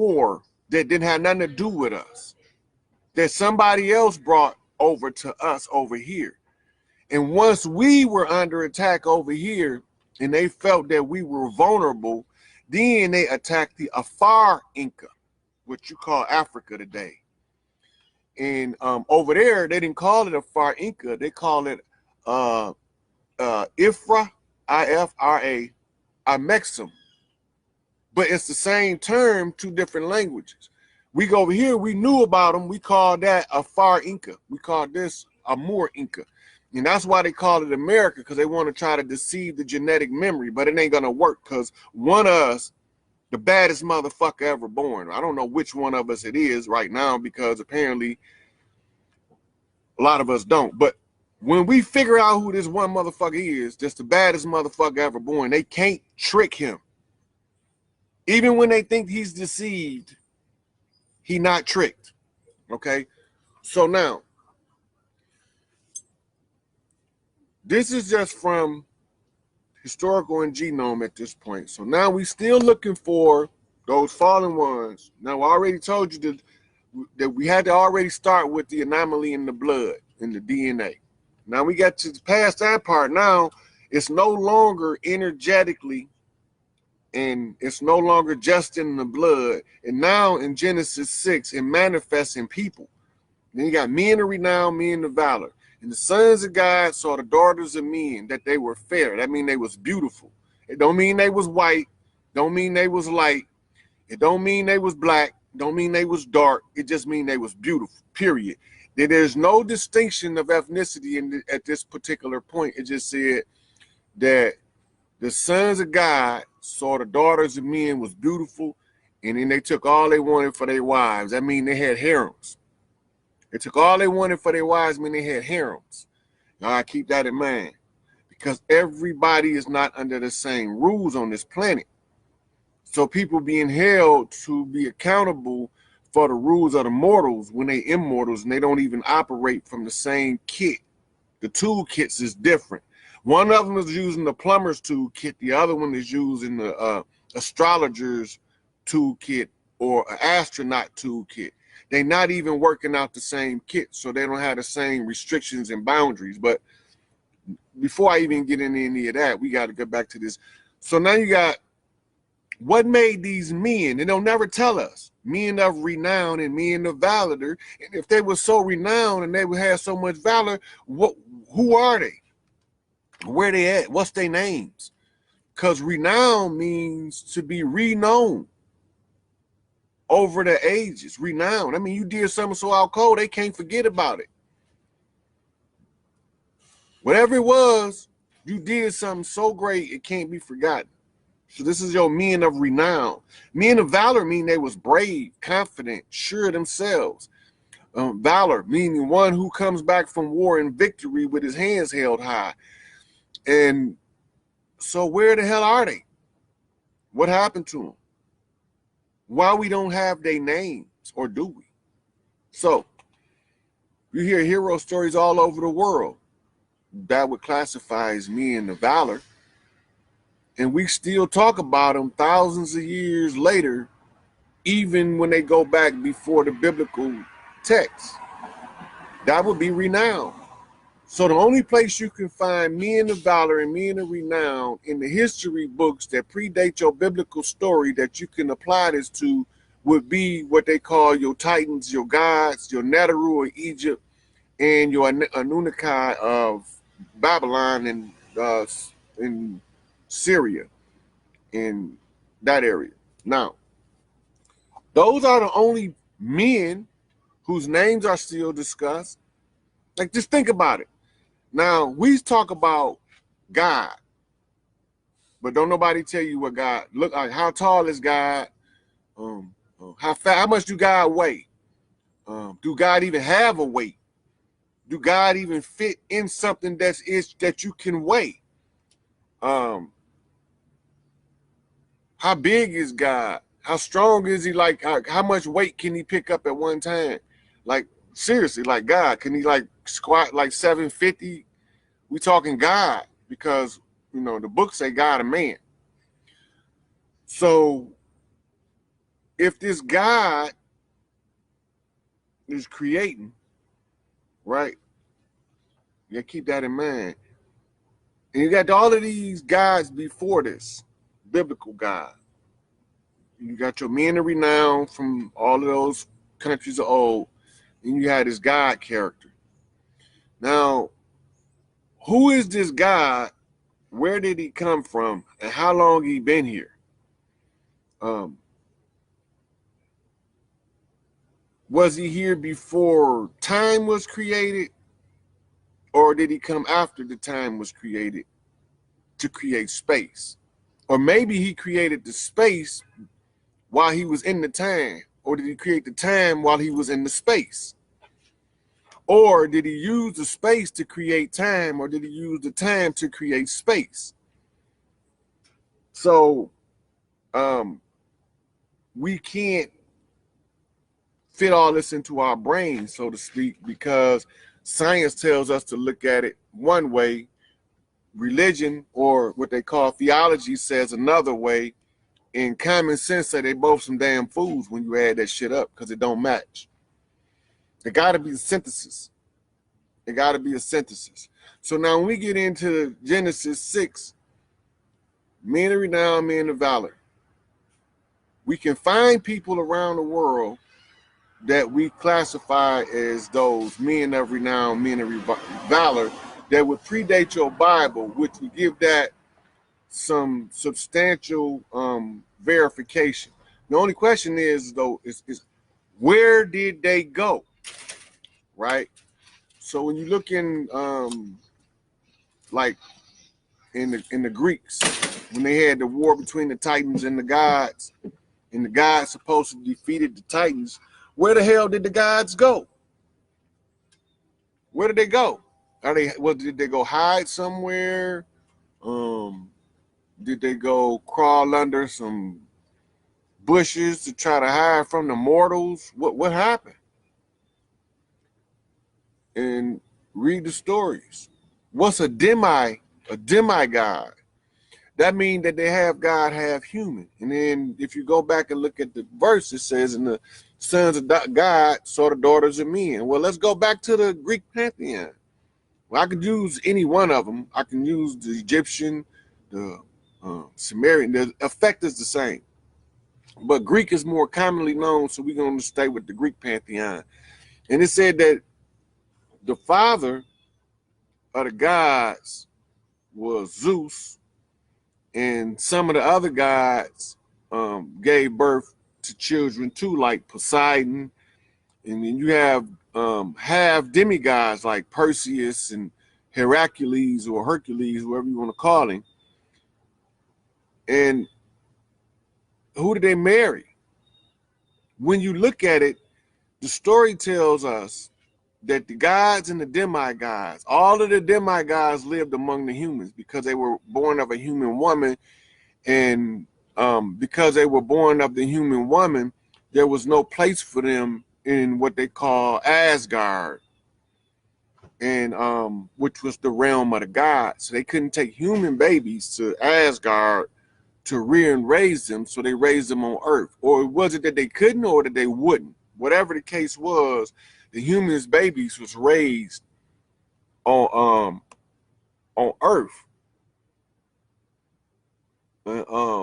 war that didn't have nothing to do with us, that somebody else brought over to us over here. And once we were under attack over here and they felt that we were vulnerable, then they attacked the Afar Inca, what you call Africa today. And over there, they didn't call it Afar Inca. They call it Ifra, I-F-R-A, Amexem. But it's the same term, two different languages. We go over here, we knew about them. We called that Afar Inca. We called this Amur Inca. And that's why they call it America, because they want to try to deceive the genetic memory, but it ain't going to work because one of us, the baddest motherfucker ever born. I don't know which one of us it is right now because apparently a lot of us don't. But when we figure out who this one motherfucker is, just the baddest motherfucker ever born, they can't trick him. Even when they think he's deceived, he not tricked. Okay? So now, this is just from historical and genome at this point. So now we still looking for those fallen ones. Now I already told you that we had to already start with the anomaly in the blood, in the DNA. Now we got to past that part. Now it's no longer energetically and it's no longer just in the blood. And now in Genesis 6, it manifests in people. Then you got men of renown, men of valor. And the sons of God saw the daughters of men, that they were fair. That means they was beautiful. It don't mean they was white. Don't mean they was light. It don't mean they was black. Don't mean they was dark. It just mean they was beautiful, period. There's no distinction of ethnicity at this particular point. It just said that the sons of God saw the daughters of men was beautiful, and then they took all they wanted for their wives. That means they had harems. They took all they wanted for their wives, mean they had harems. All right, keep that in mind. Because everybody is not under the same rules on this planet. So people being held to be accountable for the rules of the mortals when they immortals and they don't even operate from the same kit. The toolkits is different. One of them is using the plumber's toolkit. The other one is using the astrologer's toolkit or an astronaut toolkit. They're not even working out the same kit, so they don't have the same restrictions and boundaries. But before I even get into any of that, we got to get back to this. So now you got what made these men, and they'll never tell us, men of renown and men of valor. And if they were so renowned and they would have so much valor, who are they? Where they at? What's their names? Because renown means to be renowned over the ages. Renown. I mean, you did something so out cold, they can't forget about it. Whatever it was, you did something so great, it can't be forgotten. So this is your men of renown. Men of valor mean they was brave, confident, sure of themselves. Valor meaning one who comes back from war in victory with his hands held high. And so where the hell are they? What happened to them? Why we don't have their names, or do we? So you hear hero stories all over the world. That would classify as men of valor. And we still talk about them thousands of years later, even when they go back before the biblical text. That would be renown. So the only place you can find men of valor and men of renown in the history books that predate your biblical story that you can apply this to would be what they call your titans, your gods, your Neteru of Egypt, and your Anunnaki of Babylon and in Syria, in that area. Now, those are the only men whose names are still discussed. Like, just think about it. Now, we talk about God, but don't nobody tell you what God look like. How tall is God? How fat? How much do God weigh? Do God even have a weight? Do God even fit in something that you can weigh? How big is God? How strong is he? Like, how much weight can he pick up at one time? Like, seriously, like God, can he like squat like 750? We talking God, because, you know, the books say God a man. So if this God is creating, right? You gotta keep that in mind. And you got all of these gods before this, biblical God. You got your men of renown from all of those countries of old, and you had this God character. Now, who is this God? Where did he come from? And how long he been here? Was he here before time was created? Or did he come after the time was created to create space? Or maybe he created the space while he was in the time. Or did he create the time while he was in the space? Or did he use the space to create time? Or did he use the time to create space? So we can't fit all this into our brains, so to speak, because science tells us to look at it one way. Religion, or what they call theology, says another way. And common sense say they both some damn fools when you add that shit up, because it don't match. There got to be a synthesis. It got to be a synthesis. So now when we get into Genesis 6, men of renown, men of valor, we can find people around the world that we classify as those men of renown, men of valor, that would predate your Bible, which would give that some substantial verification. The only question is, though, is where did they go, right? So when you look in, like in the Greeks, when they had the war between the Titans and the gods, and the gods supposedly defeated the Titans, where the hell did the gods go? Where did they go? Did they go hide somewhere? Did they go crawl under some bushes to try to hide from the mortals? What happened? And read the stories. What's a demigod? That means that they have God, have human. And then if you go back and look at the verse, it says, "And the sons of God saw the daughters of men." Well, let's go back to the Greek pantheon. Well, I could use any one of them. I can use the Egyptian, the Sumerian. The effect is the same. But Greek is more commonly known, so we're going to stay with the Greek pantheon. And it said that the father of the gods was Zeus, and some of the other gods gave birth to children too, like Poseidon. And then you have half demigods like Perseus and Hercules, or Hercules, whoever you want to call him. And who did they marry? When you look at it, the story tells us that the gods and the demigods, all of the demigods lived among the humans because they were born of a human woman. And because they were born of the human woman, there was no place for them in what they call Asgard, and which was the realm of the gods. So they couldn't take human babies to Asgard to rear and raise them, so they raised them on Earth. Or was it that they couldn't, or that they wouldn't? Whatever the case was, the humans' babies was raised on Earth. Okay.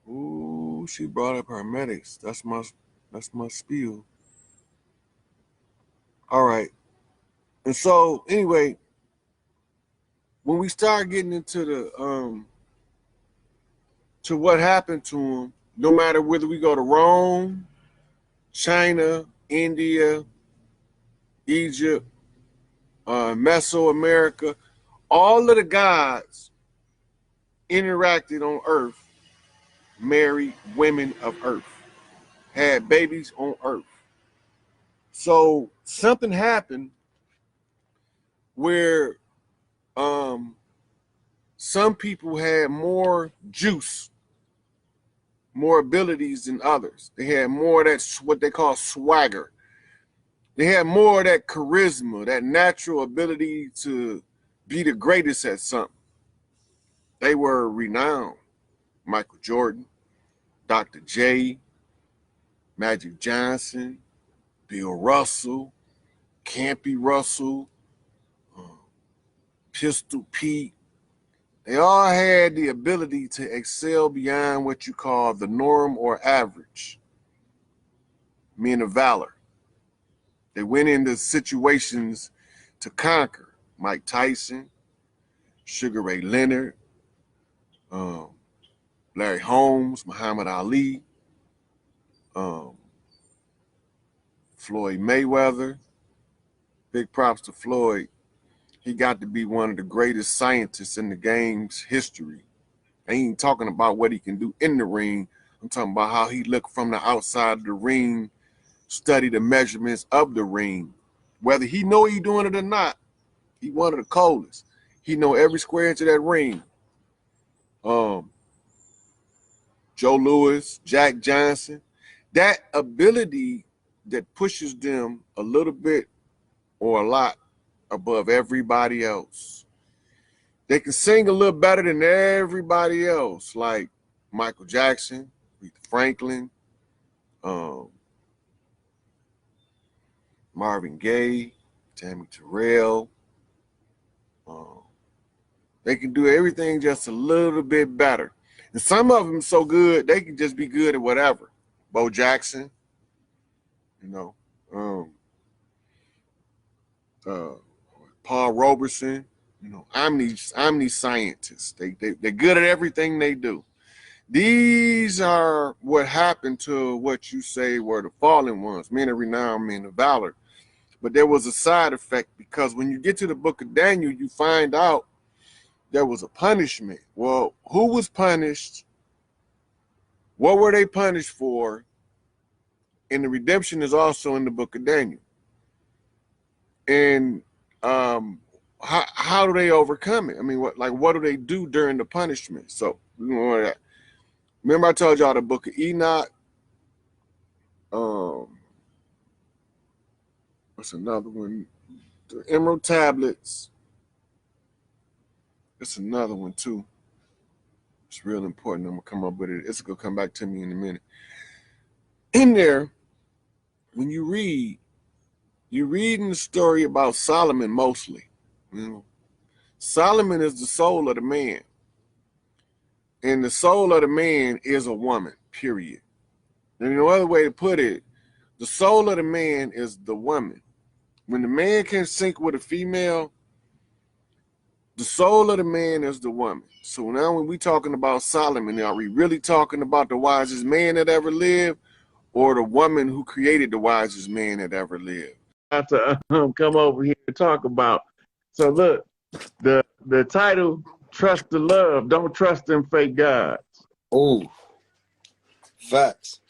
Ooh, she brought up hermetics. That's my spiel. All right. And so anyway, when we start getting into the to what happened to them, no matter whether we go to Rome, China, India, Egypt, Mesoamerica, all of the gods interacted on Earth, married women of Earth, had babies on Earth. So something happened where some people had more juice, more abilities than others. They had more of that, what they call swagger. They had more of that charisma, that natural ability to be the greatest at something. They were renowned. Michael Jordan, Dr. J, Magic Johnson, Bill Russell, Campy Russell, Pistol Pete. They all had the ability to excel beyond what you call the norm or average. Men of valor. They went into situations to conquer. Mike Tyson, Sugar Ray Leonard, Larry Holmes, Muhammad Ali, Floyd Mayweather. Big props to Floyd. He got to be one of the greatest scientists in the game's history. I ain't talking about what he can do in the ring. I'm talking about how he looked from the outside of the ring, study the measurements of the ring. Whether he know he doing it or not, he one of the coldest. He know every square inch of that ring. Joe Louis, Jack Johnson, that ability that pushes them a little bit or a lot above everybody else. They can sing a little better than everybody else, like Michael Jackson, Aretha Franklin, Marvin Gaye, Tammy Terrell. They can do everything just a little bit better. And some of them so good, they can just be good at whatever. Bo Jackson, you know, Paul Robeson, you know, omni scientists. They're good at everything they do. These are what happened to what you say were the fallen ones, men of renown, men of valor. But there was a side effect, because when you get to the book of Daniel, you find out there was a punishment. Well, who was punished? What were they punished for? And the redemption is also in the book of Daniel. And how do they overcome it? I mean, what do they do during the punishment? So, remember I told y'all the book of Enoch. What's another one? The Emerald Tablets. It's another one too. It's real important. I'm gonna come up with it. It's gonna come back to me in a minute. In there, when you're reading the story about Solomon mostly. You know, Solomon is the soul of the man. And the soul of the man is a woman, period. And no other way to put it, the soul of the man is the woman. When the man can sync with a female, the soul of the man is the woman. So now when we talking about Solomon, are we really talking about the wisest man that ever lived, or the woman who created the wisest man that ever lived? I have to come over here and talk about. So look, the title, Trust the Love, Don't Trust Them Fake Gods. Oh, facts.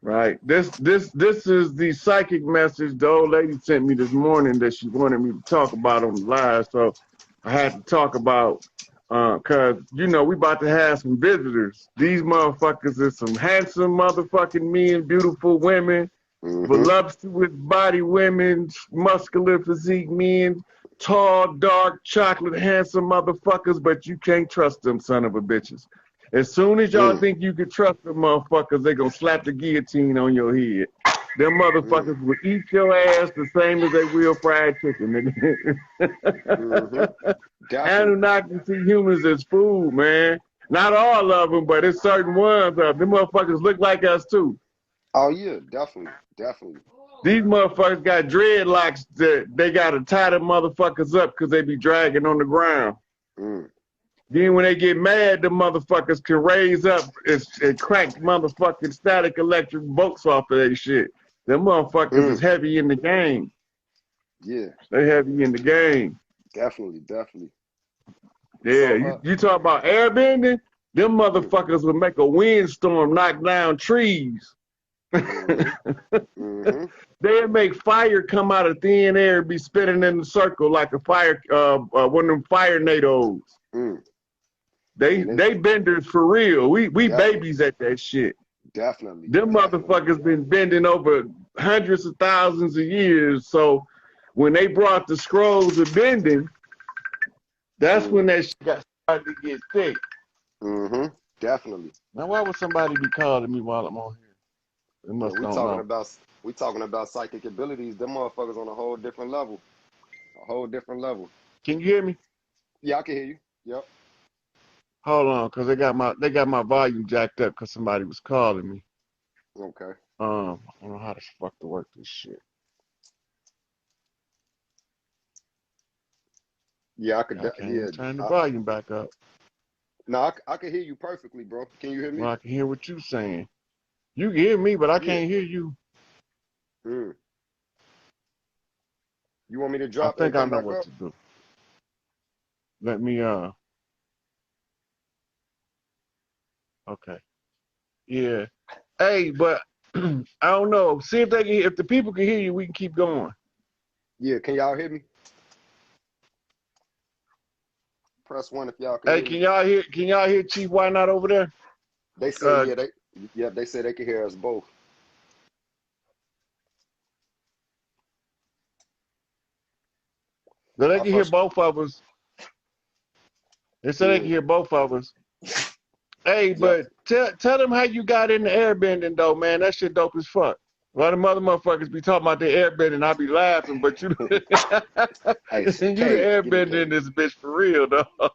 Right. This is the psychic message the old lady sent me this morning that she wanted me to talk about on the live. So I had to talk about, cause you know we about to have some visitors. These motherfuckers is some handsome motherfucking men, beautiful women, voluptuous body women, muscular physique men, tall, dark, chocolate, handsome motherfuckers, but you can't trust them son of a bitches. As soon as y'all think you can trust them motherfuckers, they gonna slap the guillotine on your head. Them motherfuckers will eat your ass the same as they will fried chicken. Anunnaki see humans as food, man. Not all of them, but it's certain ones of them. Motherfuckers look like us too. Oh yeah, definitely, definitely. These motherfuckers got dreadlocks that they gotta tie them motherfuckers up because they be dragging on the ground. Then when they get mad, the motherfuckers can raise up and crack motherfucking static electric bolts off of that shit. Them motherfuckers is heavy in the game. Yeah. They heavy in the game. Definitely, definitely. Yeah, So, you talk about airbending, them motherfuckers would make a windstorm knock down trees. They'd make fire come out of thin air and be spinning in a circle like a fire, one of them fire nados. They benders for real. We babies at that shit. Definitely. Them motherfuckers been bending over hundreds of thousands of years. So when they brought the scrolls of bending, that's when that shit got started to get thick. Definitely. Now, why would somebody be calling me while I'm on here? They Yeah, must don't know. we talking about psychic abilities. Them motherfuckers on a whole different level. A whole different level. Can you hear me? Yeah, I can hear you. Yep. Hold on, cause they got my volume jacked up because somebody was calling me. Okay. I don't know how the fuck to work this shit. Yeah, I could. I can't even Yeah. turn the volume back up. No, I can hear you perfectly, bro. Can you hear me? Well, I can hear what you saying. You can hear me, but I can't hear you. You want me to I drop and think I come know back what up? to do. Let me okay. Yeah. Hey, but I don't know. See if if the people can hear you, we can keep going. Yeah, can y'all hear me? Press 1 if y'all can Hey, hear me. can y'all hear Chief Why Not over there? They say they say they can hear us both. But they can hear both of us. They said they can hear both of us. Hey, but tell them how you got in the airbending though, man. That shit dope as fuck. A lot of motherfuckers be talking about the airbending, I be laughing, but you Hey, you the airbending in this bitch for real though.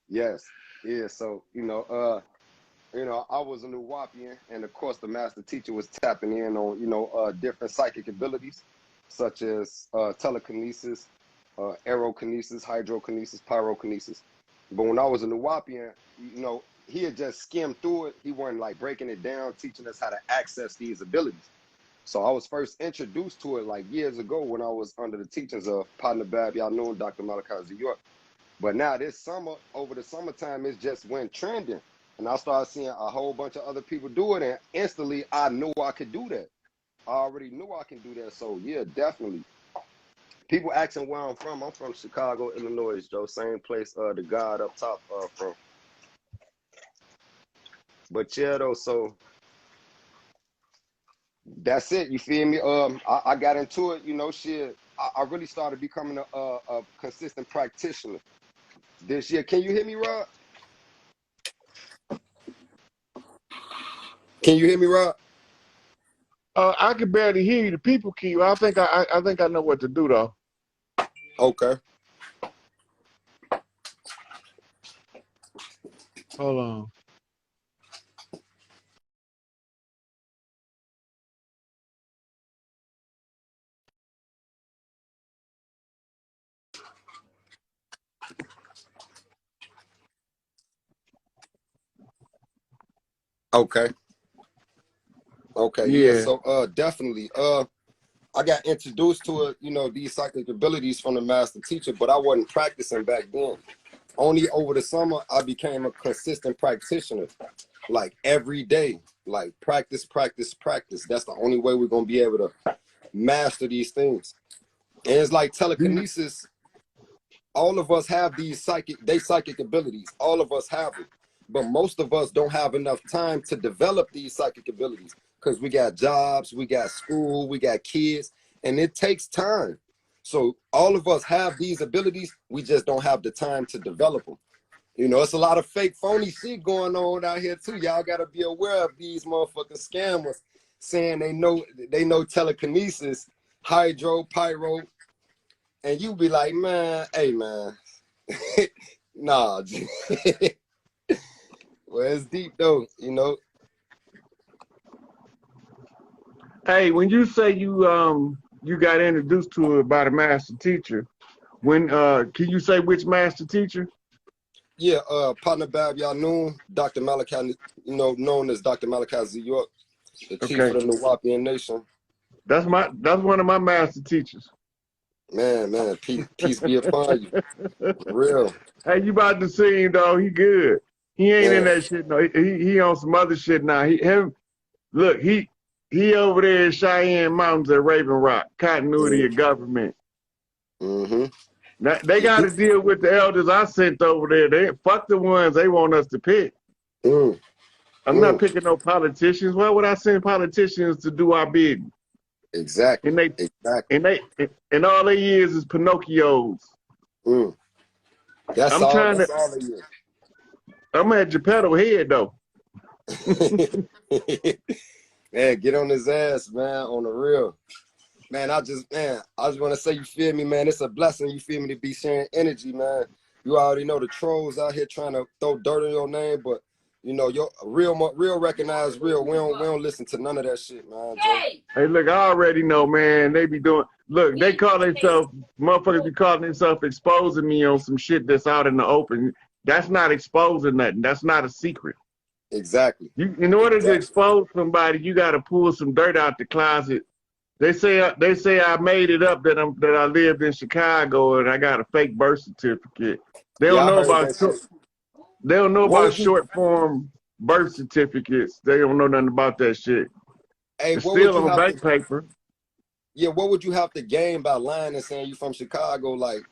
Yes. Yeah, so I was a new Wapian, and of course the master teacher was tapping in on, different psychic abilities, such as telekinesis, aerokinesis, hydrokinesis, pyrokinesis. But when I was a new Wapian, he had just skimmed through it. He wasn't like breaking it down, teaching us how to access these abilities. So I was first introduced to it like years ago when I was under the teachings of Partner Bab, y'all know Dr. Malachi Z. York. But now this summer, over the summertime, it just went trending. And I started seeing a whole bunch of other people do it. And instantly, I knew I could do that. I already knew I can do that. So, yeah, definitely. People asking where I'm from. I'm from Chicago, Illinois, Joe. Same place the God up top from. But, yeah, though, so that's it. You feel me? I got into it, shit. I really started becoming a consistent practitioner this year. Can you hear me, Rob? Can you hear me, Rob? I can barely hear you. The people keep. I think I know what to do though. Okay. Hold on. Okay. Okay. Yeah. Yeah. So definitely. I got introduced to it, these psychic abilities from the master teacher, but I wasn't practicing back then. Only over the summer I became a consistent practitioner, like every day, like practice, practice, practice. That's the only way we're gonna be able to master these things. And it's like telekinesis. All of us have these psychic abilities. All of us have it. But most of us don't have enough time to develop these psychic abilities because we got jobs, we got school, we got kids, and it takes time. So all of us have these abilities. We just don't have the time to develop them. It's a lot of fake, phony shit going on out here too. Y'all got to be aware of these motherfucking scammers saying they know telekinesis, hydro, pyro, and you be like, man, hey, man. Nah. Well, it's deep, though, Hey, when you say you got introduced to it by the master teacher, when can you say which master teacher? Yeah, Partner Bab, y'all know Dr. Malachi, known as Dr. Malachi Z. York, the chief of the Nuwapian Nation. That's one of my master teachers. Man, peace be upon you. For real. Hey, you about to see him though? He good. He ain't in that shit. No, he on some other shit now. Look, he over there in Cheyenne Mountains at Raven Rock, continuity of government. Now, they got to deal with the elders I sent over there. They fuck the ones they want us to pick. I'm not picking no politicians. Why would I send politicians to do our bidding? Exactly. And they Exactly. and all they is Pinocchios. Mm. That's I'm all. trying That's to. all it is. I'm at Geppetto head though. Man, get on his ass, man, on the real. Man, I just want to say, you feel me, man? It's a blessing, you feel me, to be sharing energy, man. You already know the trolls out here trying to throw dirt on your name, but you know, your real recognize real. We don't listen to none of that shit, man. Hey, look, I already know, man. They be doing. Look, they call themselves motherfuckers. Be calling themselves exposing me on some shit that's out in the open. That's not exposing nothing. That's not a secret. Exactly. You, in order to expose somebody, you got to pull some dirt out the closet. They say I made it up that I lived in Chicago and I got a fake birth certificate. They don't Yeah, I know heard about that shit. they don't know What about would you? short form birth certificates. They don't know nothing about that shit. Hey, It's what would still you on have bank to? paper. Yeah, what would you have to gain by lying and saying you from Chicago? Like,